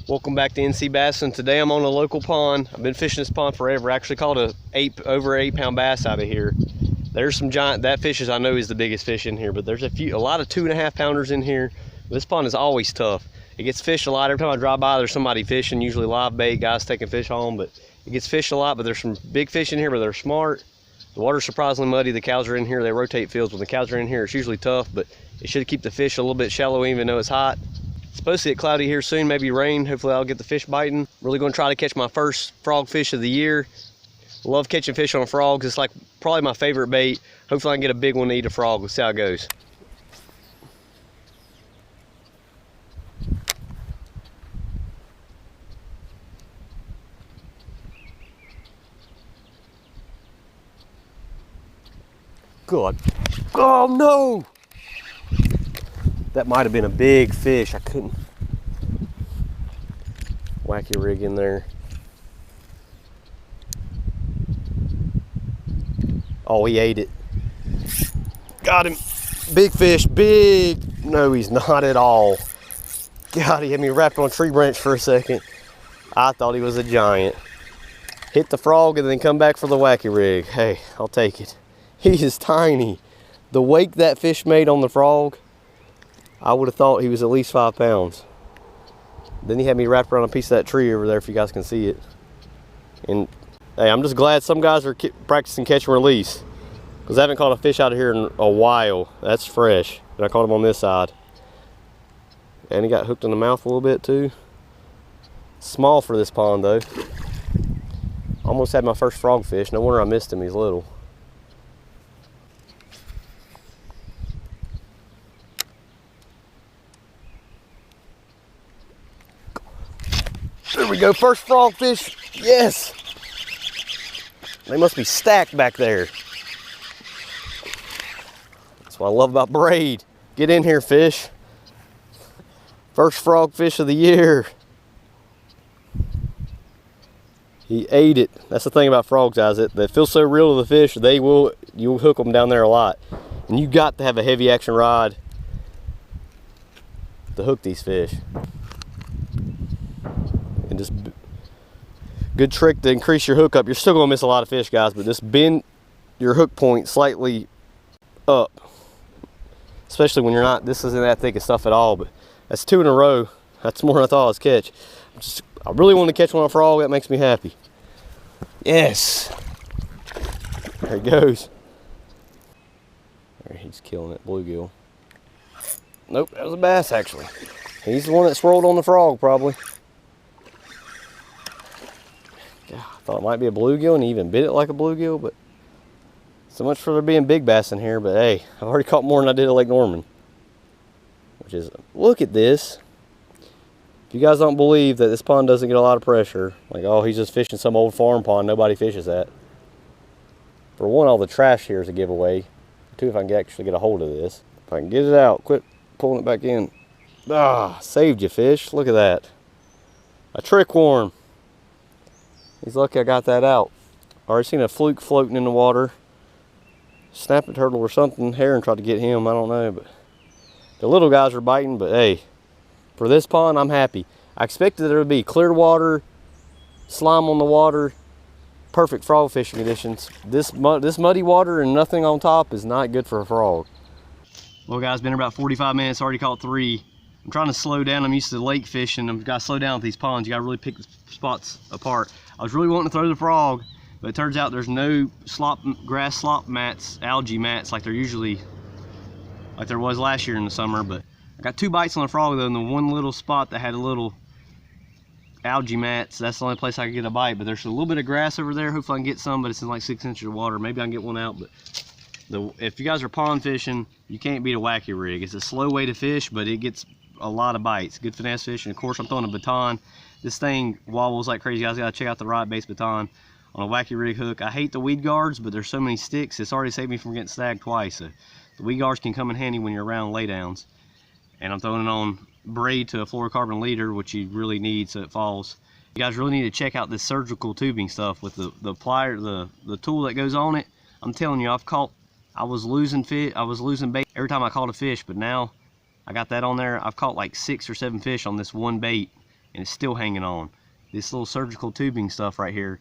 Welcome back to NC Bass, and today I'm on a local pond. I've been fishing this pond forever. I actually caught over 8-pound bass out of here. There's some giant, that fish I know is the biggest fish in here, but there's a lot of 2.5 pounders in here. This pond is always tough. It gets fished a lot. Every time I drive by, there's somebody fishing, usually live bait, guys taking fish home, but it gets fished a lot. But there's some big fish in here, but they're smart. The water's surprisingly muddy. The cows are in here. They rotate fields. When the cows are in here, it's usually tough, but it should keep the fish a little bit shallow even though it's hot. It's supposed to get cloudy here soon, maybe rain. Hopefully I'll get the fish biting. Really going to try to catch my first frog fish of the year. Love catching fish on frogs. It's like probably my favorite bait. Hopefully I can get a big one to eat a frog. Let's see how it goes. Good. Oh no! That might have been a big fish. I couldn't. Wacky rig in there. Oh, he ate it. Got him. Big fish, big. No, he's not at all. God, he had me wrapped on a tree branch for a second. I thought he was a giant. Hit the frog and then come back for the wacky rig. Hey, I'll take it. He is tiny. The wake that fish made on the frog, I would have thought he was at least 5 pounds. Then he had me wrapped around a piece of that tree over there, if you guys can see it. And hey, I'm just glad some guys are practicing catch and release, because I haven't caught a fish out of here in a while. That's fresh. And I caught him on this side. And he got hooked in the mouth a little bit too. Small for this pond though. Almost had my first frog fish. No wonder I missed him, he's little. There we go, first frog fish. Yes. They must be stacked back there. That's what I love about braid. Get in here, fish. First frog fish of the year. He ate it. That's the thing about frogs, guys. They feel so real to the fish, you'll hook them down there a lot. And you got to have a heavy action rod to hook these fish. And just good trick to increase your hookup. You're still gonna miss a lot of fish, guys, but just bend your hook point slightly up, especially when you're not, this isn't that thick of stuff at all. But that's 2 in a row. That's more than I thought I was catch. I really want to catch one on a frog. That makes me happy. Yes, there he goes. There, he's killing it. Bluegill. Nope, that was a bass actually. He's the one that swirled on the frog probably. I thought it might be a bluegill, and he even bit it like a bluegill, but so much for there being big bass in here. But hey, I've already caught more than I did at Lake Norman. Which is, look at this. If you guys don't believe that this pond doesn't get a lot of pressure, like, oh, he's just fishing some old farm pond nobody fishes at. For one, all the trash here is a giveaway. For two, if I can actually get a hold of this. If I can get it out, quit pulling it back in. Ah, saved you, fish. Look at that. A trick worm. He's lucky I got that out. Already seen a fluke floating in the water. Snapping turtle or something. Heron tried to get him, I don't know. But the little guys are biting, but hey, for this pond, I'm happy. I expected there would be clear water, slime on the water, perfect frog fishing conditions. This muddy water and nothing on top is not good for a frog. Well guys, been about 45 minutes, already caught 3. I'm trying to slow down. I'm used to lake fishing. I've got to slow down with these ponds. You got to really pick the spots apart. I was really wanting to throw the frog, but it turns out there's no grass slop mats, algae mats like there was last year in the summer. But I got 2 bites on the frog though, in the one little spot that had a little algae mats. That's the only place I could get a bite. But there's a little bit of grass over there. Hopefully I can get some, but it's in like 6 inches of water. Maybe I can get one out. But if you guys are pond fishing, you can't beat a wacky rig. It's a slow way to fish, but it gets a lot of bites. Good finesse fishing. Of course, I'm throwing a baton. This thing wobbles like crazy. You guys gotta check out the rod base baton on a wacky rig hook. I hate the weed guards, but there's so many sticks. It's already saved me from getting snagged twice. So the weed guards can come in handy when you're around laydowns. And I'm throwing it on braid to a fluorocarbon leader, which you really need so it falls. You guys really need to check out this surgical tubing stuff with the plier, the tool that goes on it. I'm telling you, I was losing bait every time I caught a fish, but now I got that on there. I've caught like 6 or 7 fish on this one bait, and it's still hanging on. This little surgical tubing stuff right here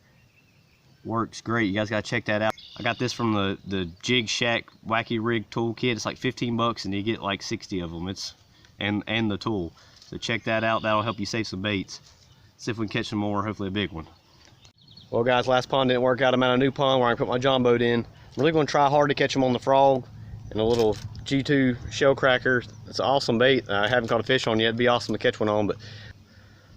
works great. You guys gotta check that out. I got this from the Jig Shack Wacky Rig toolkit. It's like 15 bucks and you get like 60 of them. And the tool. So check that out. That'll help you save some baits. See if we can catch some more, hopefully a big one. Well guys, last pond didn't work out. I'm at a new pond where I can put my John boat in. I'm really gonna try hard to catch them on the frog and a little G2 shell cracker. It's an awesome bait. I haven't caught a fish on yet. It'd be awesome to catch one on, but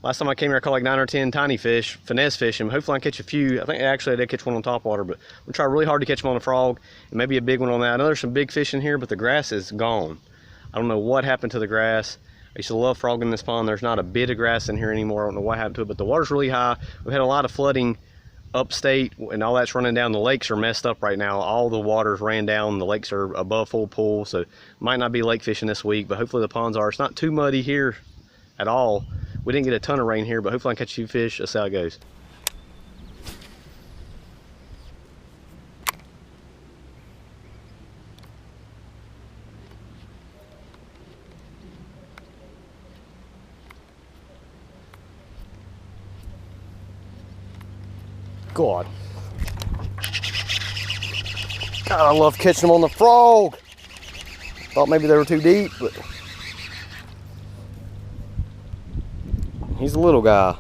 last time I came here I caught like 9 or 10 tiny fish, finesse fishing. Hopefully I can catch a few. I think actually I did catch one on top water, but I'm gonna try really hard to catch them on the frog and maybe a big one on that. I know there's some big fish in here, but the grass is gone. I don't know what happened to the grass. I used to love frogging this pond. There's not a bit of grass in here anymore. I don't know what happened to it, but the water's really high. We've had a lot of flooding upstate and all that's running down. The lakes are messed up right now. All the waters ran down. The lakes are above full pool, so might not be lake fishing this week, but hopefully the ponds are. It's not too muddy here at all. We didn't get a ton of rain here, but hopefully I can catch a few fish. That's how it goes. God, I love catching them on the frog. Thought maybe they were too deep, but he's a little guy.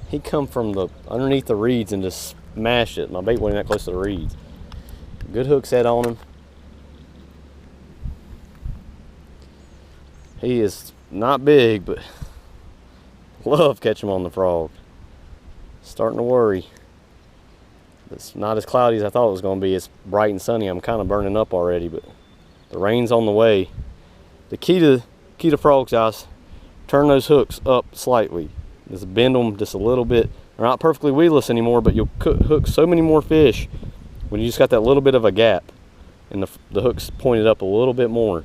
He come from the underneath the reeds and just smashed it. My bait wasn't that close to the reeds. Good hook set on him. He is not big, but love catching him on the frog. Starting to worry. It's not as cloudy as I thought it was going to be. It's bright and sunny. I'm kind of burning up already, but the rain's on the way. The key to frogs, guys, turn those hooks up slightly. Just bend them just a little bit. They're not perfectly weedless anymore, but you'll hook so many more fish when you just got that little bit of a gap and the hook's pointed up a little bit more.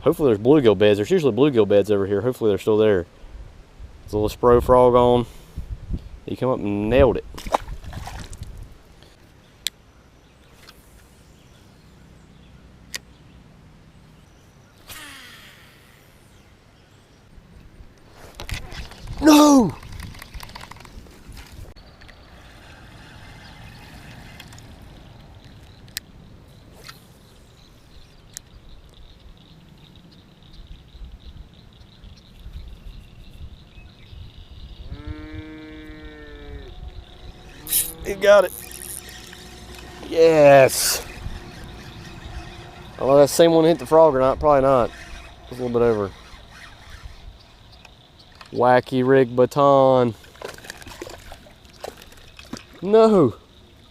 Hopefully there's bluegill beds. There's usually bluegill beds over here. Hopefully they're still there. There's a little spro frog on. He come up and nailed it. No! He got it. Yes. I don't know if that same one hit the frog or not. Probably not. Just a little bit over. Wacky rig baton. No.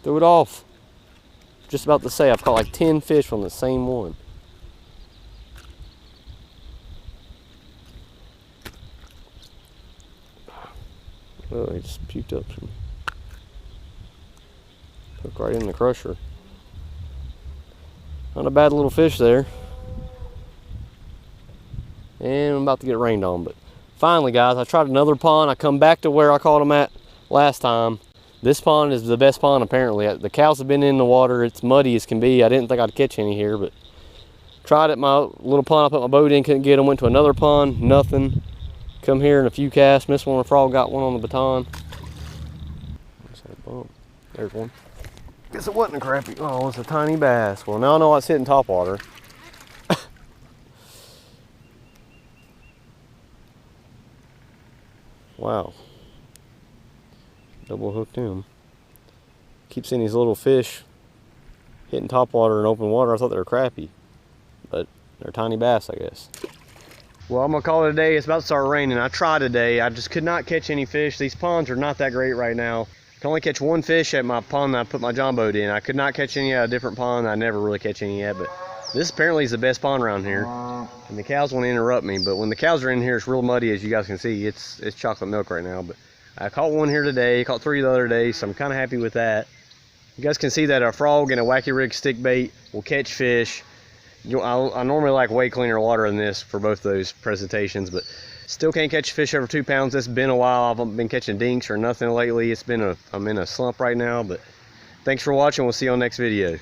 Threw it off. Just about to say I've caught like 10 fish from the same one. Oh, he just puked up some. Hook right in the crusher. Not a bad little fish there. And I'm about to get rained on, but finally guys, I tried another pond. I come back to where I caught them at last time. This pond is the best pond apparently. The cows have been in the water. It's muddy as can be. I didn't think I'd catch any here, but tried at my little pond I put my boat in, couldn't get them. Went to another pond, nothing. Come here in a few casts, missed one. A frog got one on the baton. Where's that bump? There's one. Guess it wasn't a crappie. Oh, it's a tiny bass. Well, now I know what's hitting top water. Wow. Double hooked him. Keep seeing these little fish hitting top water and open water. I thought they were crappie, but they're tiny bass, I guess. Well, I'm gonna call it a day. It's about to start raining. I tried today. I just could not catch any fish. These ponds are not that great right now. I can only catch one fish at my pond that I put my John boat in. I could not catch any at a different pond. I never really catch any yet, but this apparently is the best pond around here. And the cows want to interrupt me, but when the cows are in here, it's real muddy, as you guys can see. It's chocolate milk right now, but I caught one here today, caught 3 the other day, so I'm kind of happy with that. You guys can see that a frog and a wacky rig stick bait will catch fish. I normally like way cleaner water than this for both those presentations, but still can't catch fish over 2 pounds. It's been a while. I haven't been catching dinks or nothing lately. I'm in a slump right now, but thanks for watching. We'll see you on the next video.